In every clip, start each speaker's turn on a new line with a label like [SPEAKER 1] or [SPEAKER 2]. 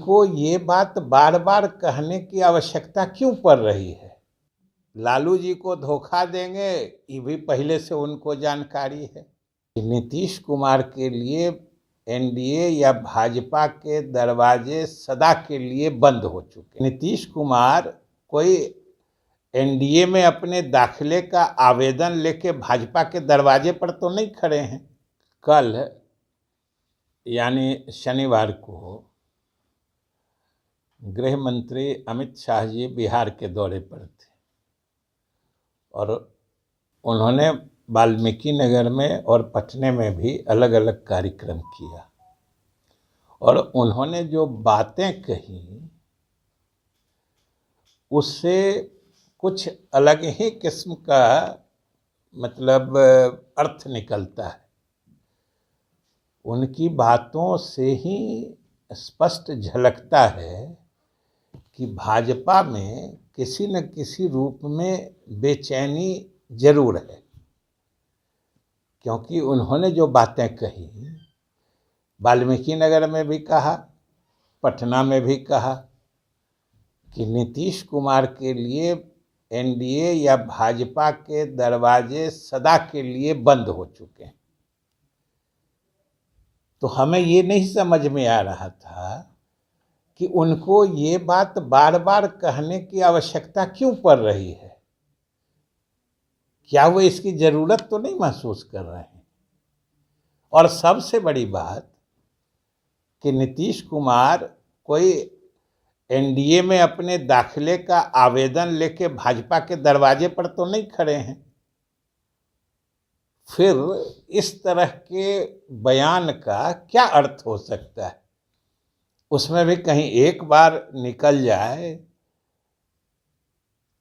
[SPEAKER 1] उनको ये बात बार बार कहने की आवश्यकता क्यों पड़ रही है? लालू जी को धोखा देंगे, ये भी पहले से उनको जानकारी है। नीतीश कुमार के लिए एनडीए या भाजपा के दरवाजे सदा के लिए बंद हो चुके। नीतीश कुमार कोई एनडीए में अपने दाखिले का आवेदन लेके भाजपा के दरवाजे पर तो नहीं खड़े हैं। कल यानी शनिवार को गृह मंत्री अमित शाह जी बिहार के दौरे पर थे और उन्होंने वाल्मीकि नगर में और पटने में भी अलग अलग कार्यक्रम किया और उन्होंने जो बातें कही उससे कुछ अलग ही किस्म का मतलब अर्थ निकलता है। उनकी बातों से ही स्पष्ट झलकता है कि भाजपा में किसी न किसी रूप में बेचैनी जरूर है, क्योंकि उन्होंने जो बातें कही वाल्मीकि नगर में भी कहा, पटना में भी कहा कि नीतीश कुमार के लिए एनडीए या भाजपा के दरवाजे सदा के लिए बंद हो चुके हैं। तो हमें ये नहीं समझ में आ रहा था कि उनको ये बात बार बार कहने की आवश्यकता क्यों पड़ रही है। क्या वो इसकी जरूरत तो नहीं महसूस कर रहे हैं? और सबसे बड़ी बात कि नीतीश कुमार कोई एनडीए में अपने दाखिले का आवेदन लेके भाजपा के दरवाजे पर तो नहीं खड़े हैं। फिर इस तरह के बयान का क्या अर्थ हो सकता है? उसमें भी कहीं एक बार निकल जाए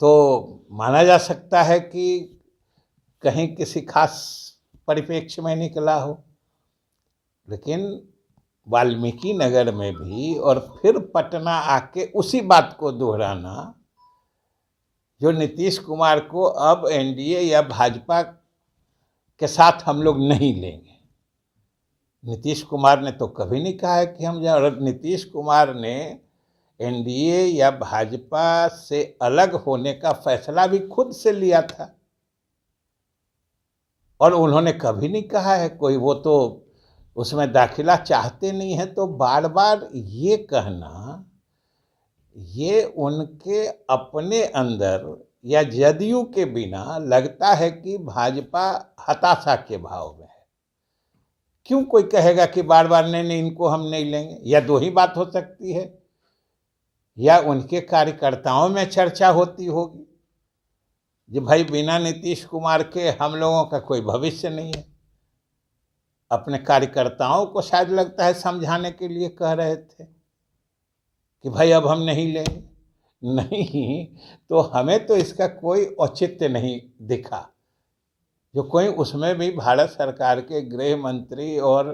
[SPEAKER 1] तो माना जा सकता है कि कहीं किसी खास परिप्रेक्ष्य में निकला हो, लेकिन वाल्मीकि नगर में भी और फिर पटना आके उसी बात को दोहराना, जो नीतीश कुमार को अब एनडीए या भाजपा के साथ हम लोग नहीं लेंगे। नीतीश कुमार ने तो कभी नहीं कहा है कि हम जाए, और नीतीश कुमार ने एनडीए या भाजपा से अलग होने का फैसला भी खुद से लिया था और उन्होंने कभी नहीं कहा है कोई वो तो उसमें दाखिला चाहते नहीं है। तो बार बार ये कहना, ये उनके अपने अंदर या जदयू के बिना लगता है कि भाजपा हताशा के भाव में है। क्यों कोई कहेगा कि बार बार नहीं नहीं इनको हम नहीं लेंगे? या दो ही बात हो सकती है, या उनके कार्यकर्ताओं में चर्चा होती होगी कि भाई बिना नीतीश कुमार के हम लोगों का कोई भविष्य नहीं है। अपने कार्यकर्ताओं को शायद लगता है समझाने के लिए कह रहे थे कि भाई अब हम नहीं लेंगे। नहीं, तो हमें तो इसका कोई औचित्य नहीं दिखा। जो कोई उसमें भी भारत सरकार के गृह मंत्री और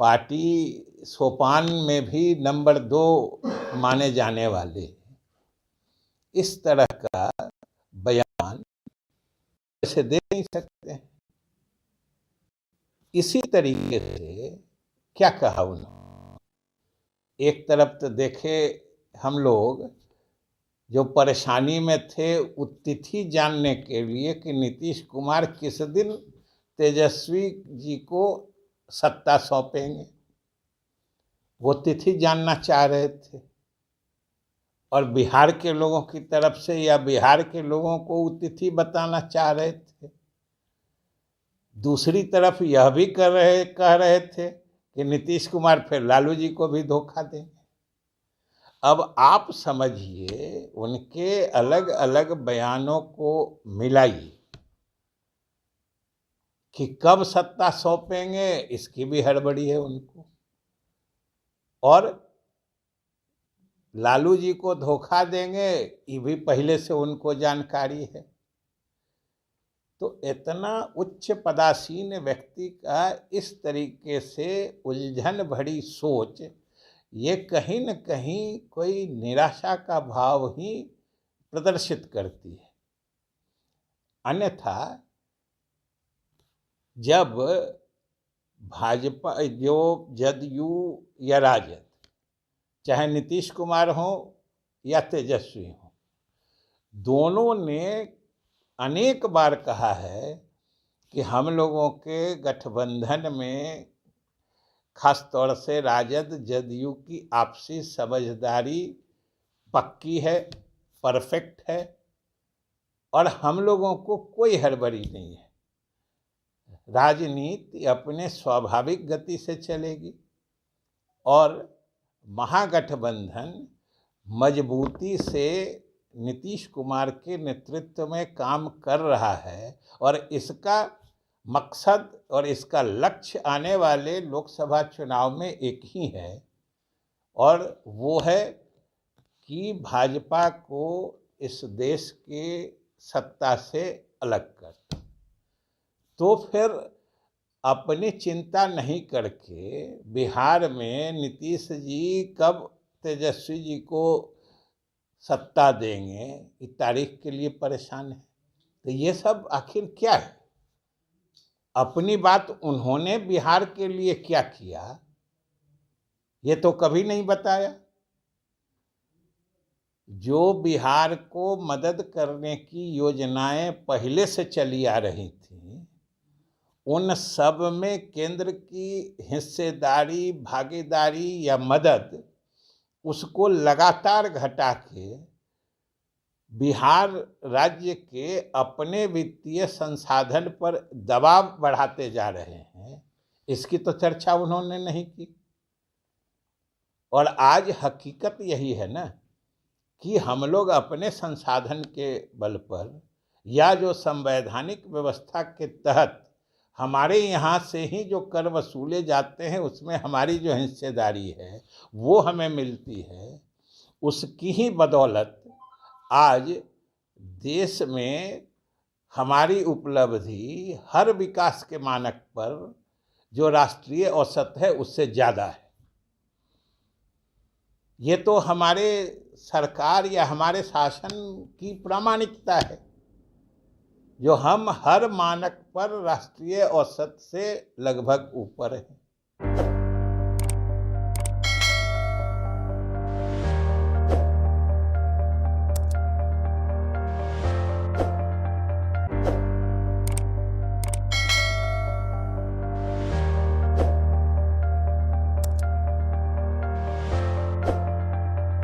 [SPEAKER 1] पार्टी सोपान में भी नंबर 2 माने जाने वाले इस तरह का बयान ऐसे दे नहीं सकते हैं। इसी तरीके से क्या कहा उन्होंने? एक तरफ तो देखे हम लोग जो परेशानी में थे वो तिथि जानने के लिए कि नीतीश कुमार किस दिन तेजस्वी जी को सत्ता सौंपेंगे, वो तिथि जानना चाह रहे थे और बिहार के लोगों की तरफ से या बिहार के लोगों को वो तिथि बताना चाह रहे थे। दूसरी तरफ यह भी कह रहे थे कि नीतीश कुमार फिर लालू जी को भी धोखा देंगे। अब आप समझिए, उनके अलग अलग बयानों को मिलाइए कि कब सत्ता सौंपेंगे, इसकी भी हड़बड़ी है उनको, और लालू जी को धोखा देंगे ये भी पहले से उनको जानकारी है। तो इतना उच्च पदासीन व्यक्ति का इस तरीके से उलझन भरी सोच, ये कहीं न कहीं कोई निराशा का भाव ही प्रदर्शित करती है। अन्यथा जब भाजपा जो जदयू या राजद चाहे नीतीश कुमार हो या तेजस्वी हो, दोनों ने अनेक बार कहा है कि हम लोगों के गठबंधन में खास तौर से राजद जदयू की आपसी समझदारी पक्की है, परफेक्ट है, और हम लोगों को कोई हड़बड़ी नहीं है। राजनीति अपने स्वाभाविक गति से चलेगी और महागठबंधन मजबूती से नीतीश कुमार के नेतृत्व में काम कर रहा है, और इसका मकसद और इसका लक्ष्य आने वाले लोकसभा चुनाव में एक ही है, और वो है कि भाजपा को इस देश के सत्ता से अलग कर। तो फिर अपनी चिंता नहीं करके बिहार में नीतीश जी कब तेजस्वी जी को सत्ता देंगे, इस तारीख के लिए परेशान है। तो ये सब आखिर क्या है? अपनी बात उन्होंने बिहार के लिए क्या किया, ये तो कभी नहीं बताया। जो बिहार को मदद करने की योजनाएं पहले से चली आ रही थी, उन सब में केंद्र की हिस्सेदारी, भागीदारी या मदद, उसको लगातार घटा के बिहार राज्य के अपने वित्तीय संसाधन पर दबाव बढ़ाते जा रहे हैं, इसकी तो चर्चा उन्होंने नहीं की। और आज हकीकत यही है ना कि हम लोग अपने संसाधन के बल पर या जो संवैधानिक व्यवस्था के तहत हमारे यहाँ से ही जो कर वसूले जाते हैं, उसमें हमारी जो हिस्सेदारी है वो हमें मिलती है, उसकी ही बदौलत आज देश में हमारी उपलब्धि हर विकास के मानक पर जो राष्ट्रीय औसत है उससे ज़्यादा है। ये तो हमारे सरकार या हमारे शासन की प्रामाणिकता है, जो हम हर मानक पर राष्ट्रीय औसत से लगभग ऊपर हैं।